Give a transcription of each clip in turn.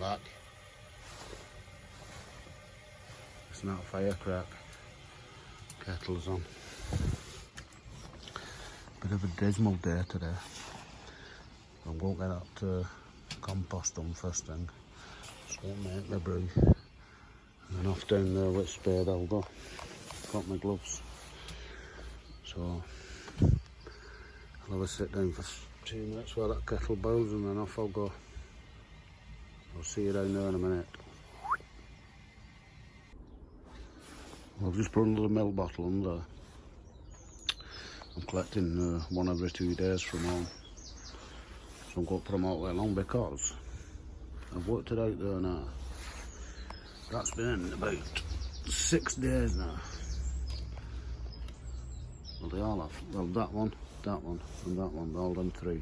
Back. It's not a fire crack. Kettle's on. Bit of a dismal day today. I'm going to get that compost done first thing. Just won't make the brew. And then off down there with spade I'll go. Got my gloves. So I'll have a sit down for 2 minutes while that kettle boils and then off I'll go. I'll see you down there in a minute. I've just put another milk bottle under. I'm collecting one every 2 days from home. So I'm going to put them out there long because I've worked it out there now. That's been in about 6 days now. Well, they all have. Well, that one, and that one, all done 3.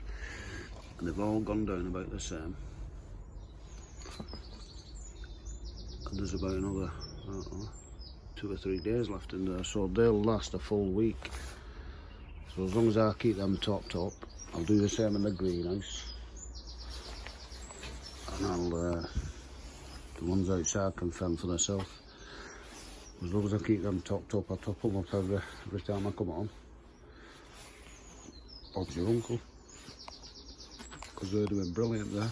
And they've all gone down about the same. And there's about another, I don't know, 2 or 3 days left in there, so they'll last a full week. So as long as I keep them topped up, I'll do the same in the greenhouse. And I'll, the ones outside can fend for themselves. As long as I keep them topped up, I top them up every time I come home. Bob's your uncle. Because they're doing brilliant there.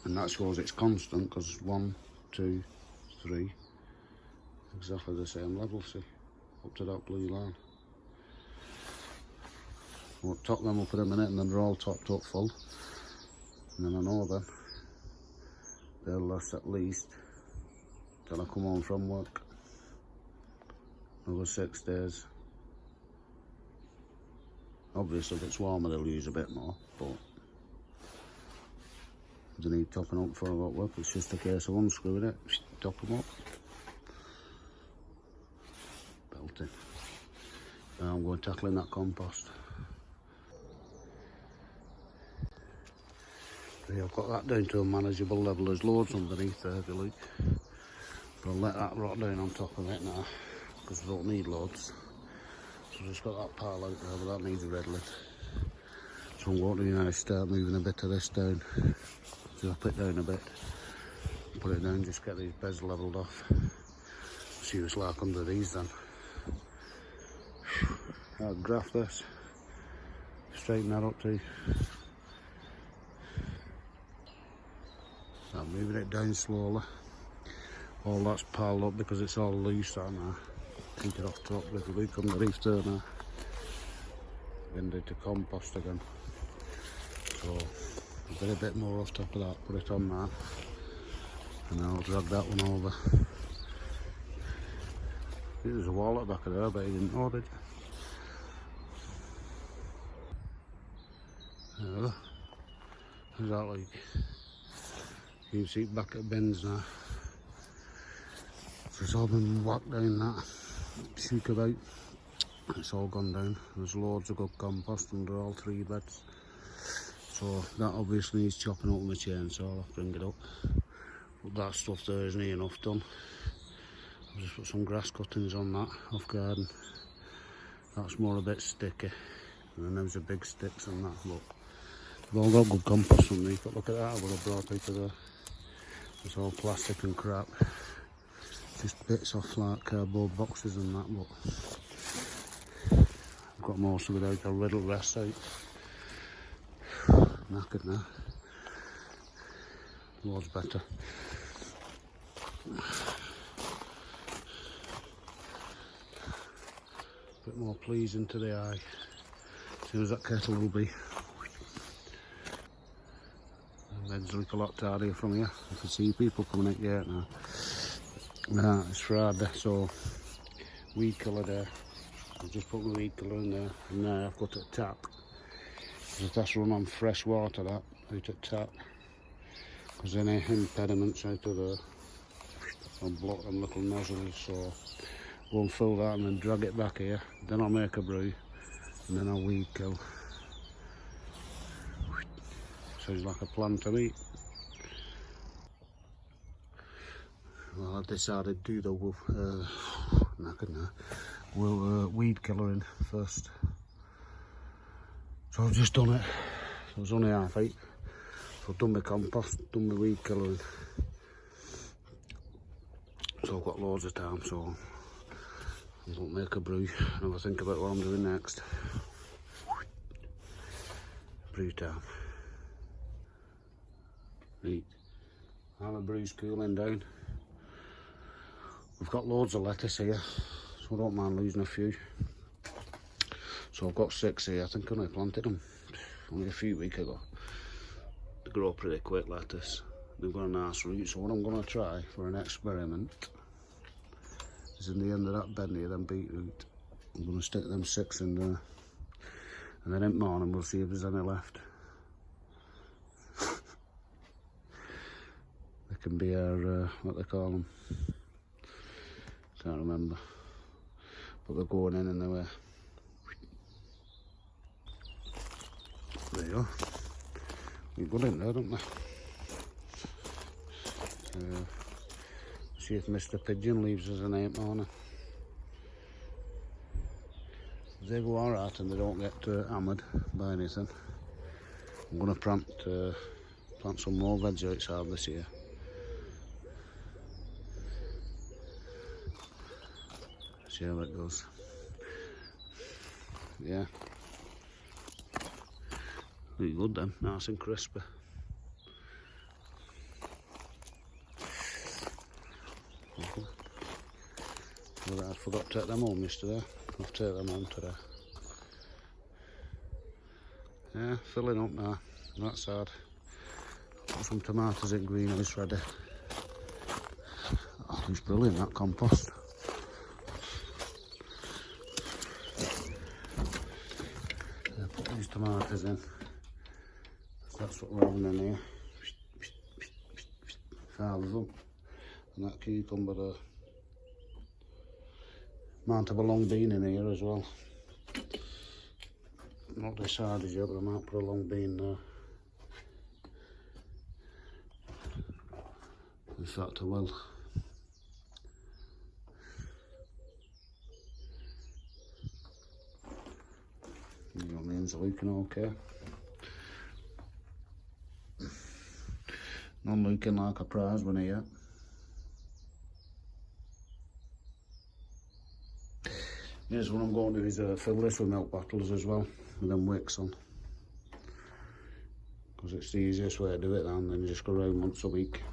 And that shows it's constant, because 1, 2, 3, exactly the same level, see, up to that blue line. We'll top them up in a minute and then they're all topped up full. And then I know then they'll last at least till I come home from work. Another 6 days. Obviously if it's warmer they'll use a bit more, but if they need topping up for about work, it's just a case of unscrewing it, top them up. Belting. Now I'm going tackling that compost. Yeah, I've got that down to a manageable level. There's loads underneath there if you like. But I'll let that rot down on top of it now, because we don't need loads. So I've just got that pile out there, but that needs a red lid. So I'm going to now start moving a bit of this down. Drop it down a bit. Put it down, just get these beds levelled off. See what it's like under these then. I'll graft this. Straighten that up too. I'm moving it down slowly. All that's piled up because it's all loose right now. Take it off top, little leak underneath there now. Then do to compost again. So I'll get a bit more off top of that, put it on that. And then I'll drag that one over. There's a wall at the back of there, but you didn't know, did you? There. How's that like? You can see it back at bins now. So it's all been whacked down that. Shook about. It's all gone down. There's loads of good compost under all 3 beds. So that obviously needs chopping up with a chainsaw. I'll bring it up. But that stuff there isn't enough done. I've just put some grass cuttings on that off garden. That's more a bit sticky. And then there's the big sticks and that. But they've all got good compost underneath. But look at that, I would have brought out of there. It's all plastic and crap. Just bits off like cardboard boxes and that, but I've got most of it out. A little rest out. Knackered now. Loads better. Bit more pleasing to the eye. As soon as that kettle will be. Beds look a lot tidier from here. I can see people coming out here now. It's Friday, so weed killer there. I've just put the weed killer in there, and now I've got a tap. It has to run on fresh water, that, out at tap. Because any impediments out of there, I'll block them little nozzles, so we'll fill that and then drag it back here. Then I'll make a brew, and then I'll weed kill. Sounds like a plan to me. Well, I decided to do the weed killer in first. So I've just done it. It was only half 8. So I've done my compost, done my weed killing. So I've got loads of time, so I'm going to make a brew and have a think about what I'm doing next. Brew time. Right, now the brew's cooling down. We've got loads of lettuce here, so I don't mind losing a few. So I've got 6 here. I think I only planted them only a few weeks ago. They grow pretty quick, lettuce. They've got a nice root, so what I'm going to try for an experiment is in the end of that bed near them beetroot, I'm going to stick them 6 in there, and then in the morning we'll see if there's any left. They can be our, what they call them, can't remember, but they're going in anyway. There you go. You're good in there, don't they? See if Mr. Pigeon leaves us an 8 morning. If they go alright and they don't get hammered by anything, I'm going to plant some more veg outside this year. See how it goes. Yeah. Really good then, nice and crispy. Well, I forgot to take them home yesterday. I'll take them home today. Yeah, filling up now. That side. Got some tomatoes in greenhouse ready. Oh, it's brilliant, that compost. Yeah, put these tomatoes in. That's what we're having in here. 5 of them. And that cucumber there. Might have a long bean in here as well. Not decided yet, but I might put a long bean there. In fact, I will. The onions are looking okay. Not looking like a prize winner yet. Here's what I'm going to do is fill this with milk bottles as well, with them wicks on. Because it's the easiest way to do it, and then you just go around once a week,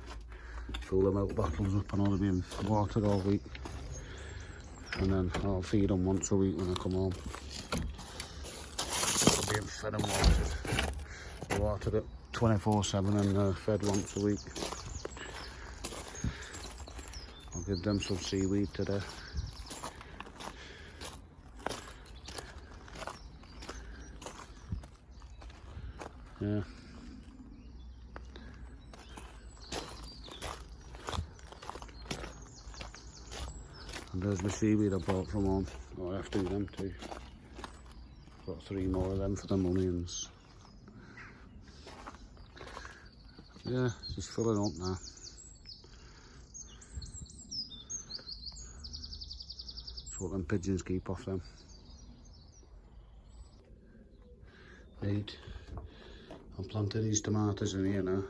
fill the milk bottles up and all being watered all week. And then I'll feed them once a week when I come home. They're being fed and watered. Watered it 24/7 and fed once a week. I'll give them some seaweed today. Yeah. And there's my seaweed I bought from home. Oh, I have to do them too. Got 3 more of them for the onions. Yeah, just filling up now. That's what them pigeons keep off them. Right. I'm planting these tomatoes in here now,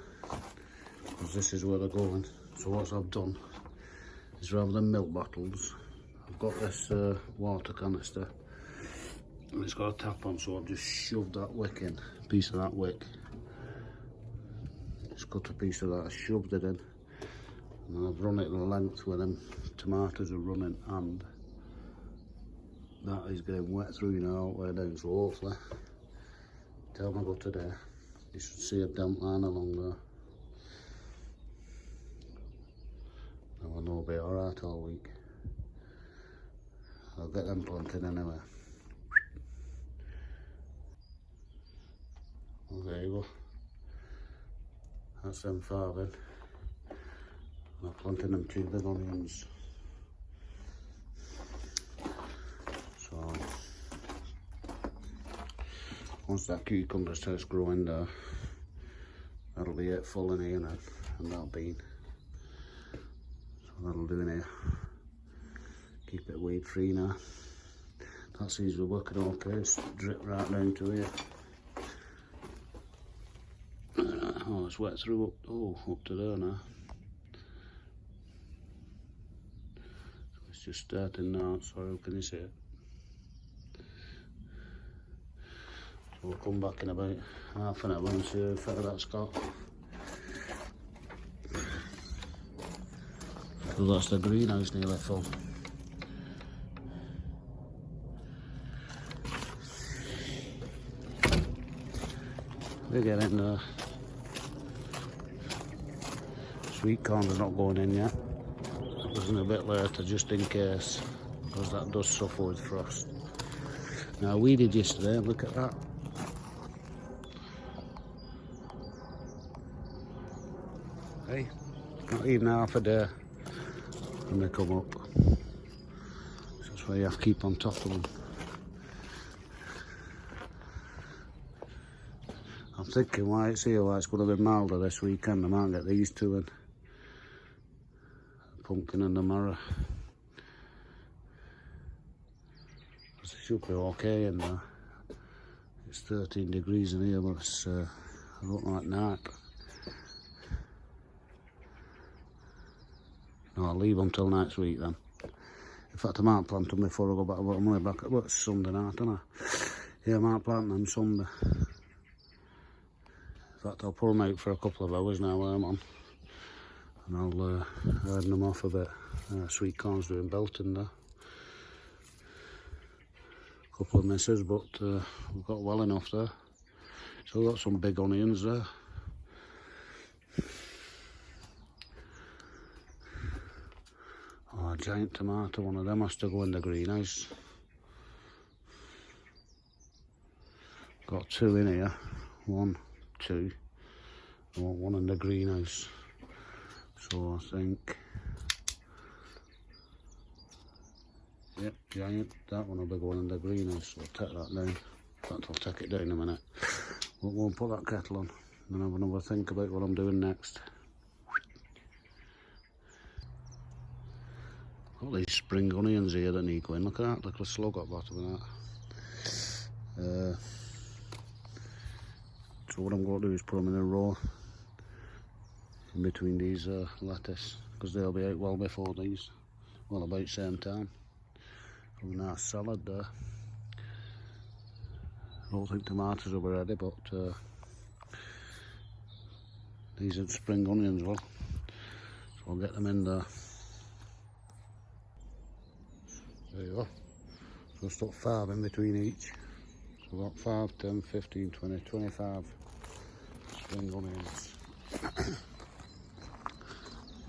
because this is where they're going. So what I've done is, rather than milk bottles, I've got this water canister, and it's got a tap on, so I've just shoved that wick in, a piece of that wick. Just cut a piece of that, I shoved it in, and then I've run it the length where them tomatoes are running, and that is getting wet through now all the way down, so hopefully, time I go today, you should see a damp line along there. Now I know I'll be alright all week. I'll get them planted anyway. Well, there you go. That's them 5 in. I'm planting them 2 big onions. So once that cucumber starts growing there, that'll be it full in here now, and that bean. So that'll do in here. Keep it weed free now. That seems to be working okay, it's drip right down to here. Oh, it's wet through up to there now. It's just starting now, so can you see it? So we'll come back in about half an hour and see how far that's got. So that's the greenhouse nearly full. We're getting there. Sweet corn is not going in yet. It was a bit later just in case, because that does suffer with frost. Now we did yesterday, look at that. Hey, not even half a day and they come up. So that's why you have to keep on top of them. I'm thinking why it's here, why it's going to be milder this weekend. I might get these two in. Pumpkin and the marrow. It should be okay in there. It's 13 degrees in here, but it's, I don't like night. No, I'll leave them till next week then. In fact, I might plant them before I go back. I'm only back at it's Sunday night, isn't I? Yeah, I might plant them Sunday. In fact, I'll pull them out for a couple of hours now while I'm on. And I'll earn them off a bit. Sweet corn's doing belting there. Couple of misses, but we've got well enough there. So we've got some big onions there. Oh, a giant tomato, one of them has to go in the greenhouse. Got two in here. 1, 2. I want one in the greenhouse. So I think, yep, giant. That one will be going in the greenhouse. So I'll take that down. In fact, I'll take it down in a minute. We'll put that kettle on and have another think about what I'm doing next. Got these spring onions here that need going. Look at that, little slug at the bottom of that. So what I'm going to do is put them in a row in between these lettuce, because they'll be out well before these. Well, about the same time. A nice salad there. I don't think tomatoes will be ready, but these are spring onions, well. So I'll get them in there. There you go. So I'll stuck 5 in between each. So about 5, 10, 15, 20, 25 spring onions.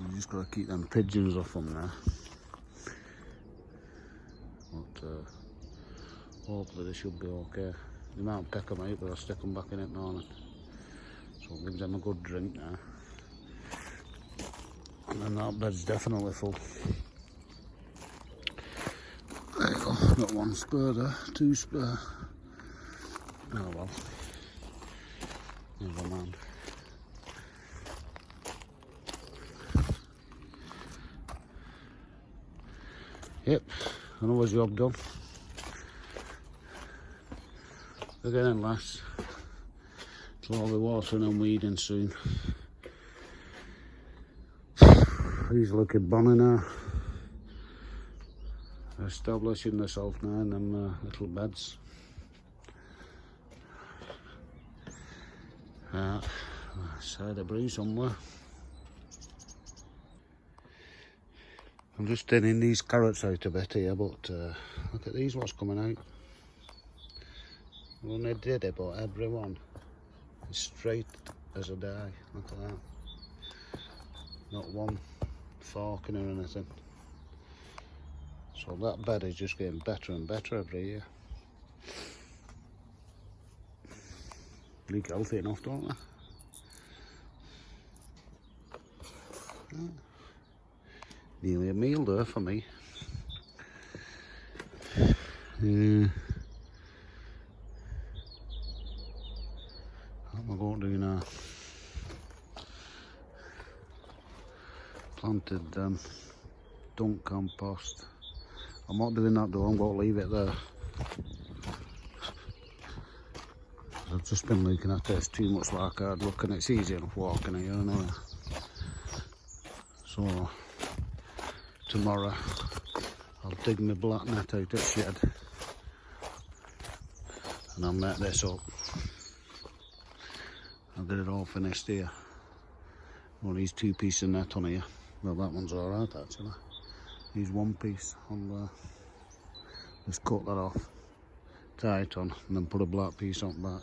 You just got to keep them pigeons off them now. But hopefully they should be okay. You might pick them out, but I'll stick them back in at morning. So it gives them a good drink now. And then that bed's definitely full. There you go, got 1 spare there, 2 spare. Oh well, never mind. Yep, another job done. Again, lass. So I'll be watering and weeding soon. He's looking bonny now. Establishing themselves now in them little beds. Side of breeze somewhere. I'm just thinning these carrots out a bit here, but look at these, what's coming out. Well, they did it, but everyone is straight as a die. Look at that. Not one forking or anything. So that bed is just getting better and better every year. Look healthy enough, don't they? Yeah. Nearly a meal there for me. What am I going to do now? Planted them, done compost. I'm not doing that though, I'm going to leave it there. I've just been looking at this too much like hard looking. It's easy enough walking here anyway. So tomorrow I'll dig my black net out of the shed and I'll net this up. I'll get it all finished here. Well, these 2 pieces of net on here. Well, that one's alright actually. These 1 piece on there. Just cut that off, tie it on, and then put a black piece on back.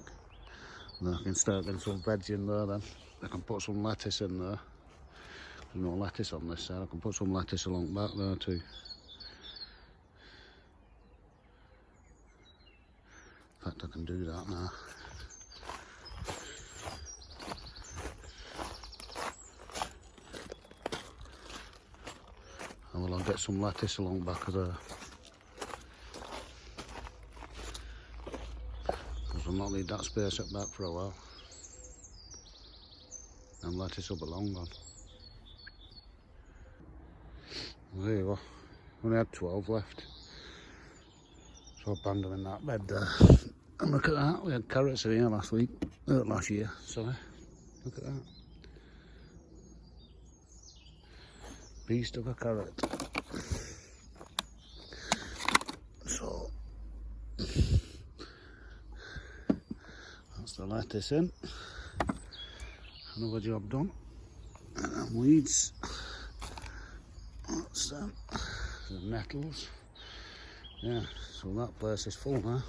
And then I can start getting some veg in there then. I can put some lettuce in there. There's no lettuce on this side. I can put some lettuce along back there too. In fact, I can do that now. And well, I'll get some lettuce along back of there. Because I'll not need that space up back for a while. And lettuce will be long gone. Well, there you go. Only had 12 left. So I banged them in that bed there. And look at that, we had carrots in here last year, sorry. Look at that. Beast of a carrot. So that's the lettuce in. Another job done. And then weeds. That's them. The nettles. Yeah, so that place is full now.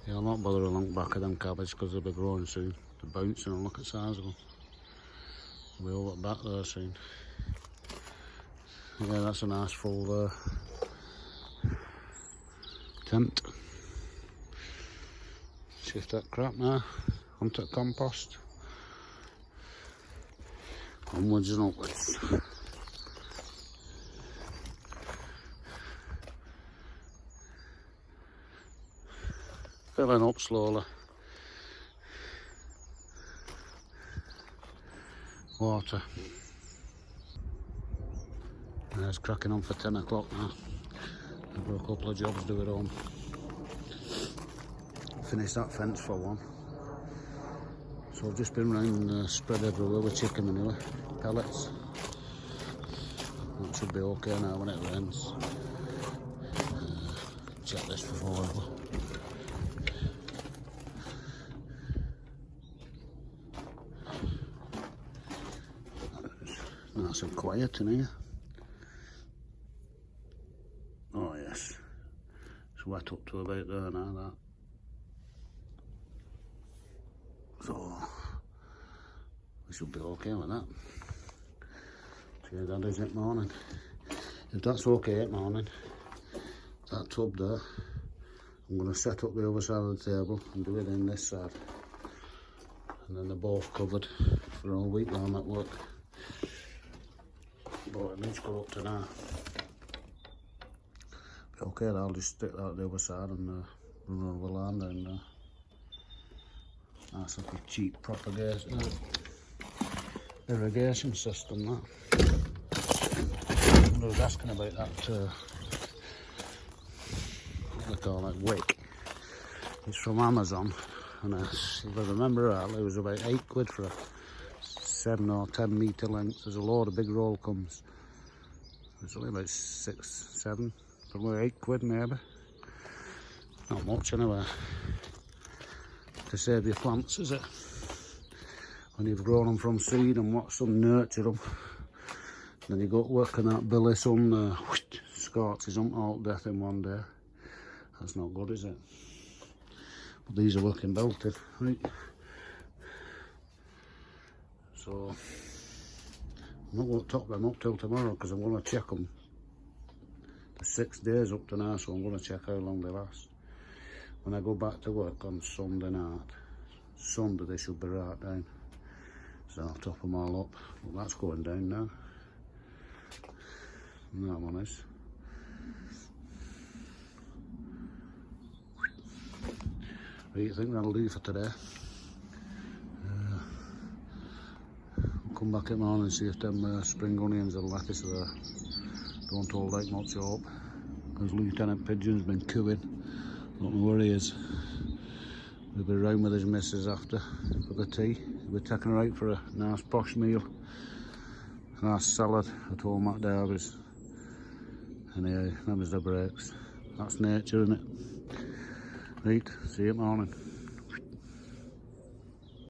Yeah, I'll not bother along back of them cabbage because they'll be growing soon. They're bouncing and look at the size of them. We'll all get back there soon. Yeah, that's a nice full tent. Shift that crap now onto compost. Onwards and upwards. Filling up slowly. Water. And it's cracking on for 10 o'clock now. I've got a couple of jobs to do at home. Finished that fence for one. So I've just been round spread everywhere with chicken manure, pellets. That should be okay now when it rains. Check this before I go. Nice and quiet in here. Oh yes, it's wet up to about there now, that. So we should be okay with that. See how that is at morning. If that's okay at morning, that tub there, I'm going to set up the other side of the table and do it in this side. And then they're both covered for all week while I'm at work. But it needs to go up to now. Okay, I'll just stick that at the other side and run over the line down there. That's like a cheap irrigation system, that. I was asking about that, what they call it, wick. It's from Amazon, and if I remember rightly, it was about £8 for a 7 or 10 metre length. There's a load of big roll comes. It's only about 6, 7, probably £8 maybe. Not much anyway. To save your plants, is it? When you've grown them from seed and watched them nurture them, then you go to work and that billy sun scorches them all to death in one day. That's not good, is it? But these are working belted, right? So I'm not going to top them up till tomorrow because I'm going to check them. There's 6 days up to now, so I'm going to check how long they last. When I go back to work on Sunday night, Sunday they should be right down. So I'll top them all up. Well, that's going down now. And that one is. What do you think that'll do for today? I'll come back in the morning and see if them spring onions and lettuce are there. Don't hold out much hope, because Lieutenant Pigeon's been cooing Don't know where he is. We'll be round with his missus after for the tea. We're taking her out for a nice posh meal. A nice salad at home at Derby's. Anyway, them is the breaks. That's nature, isn't it? Right, see you in the morning.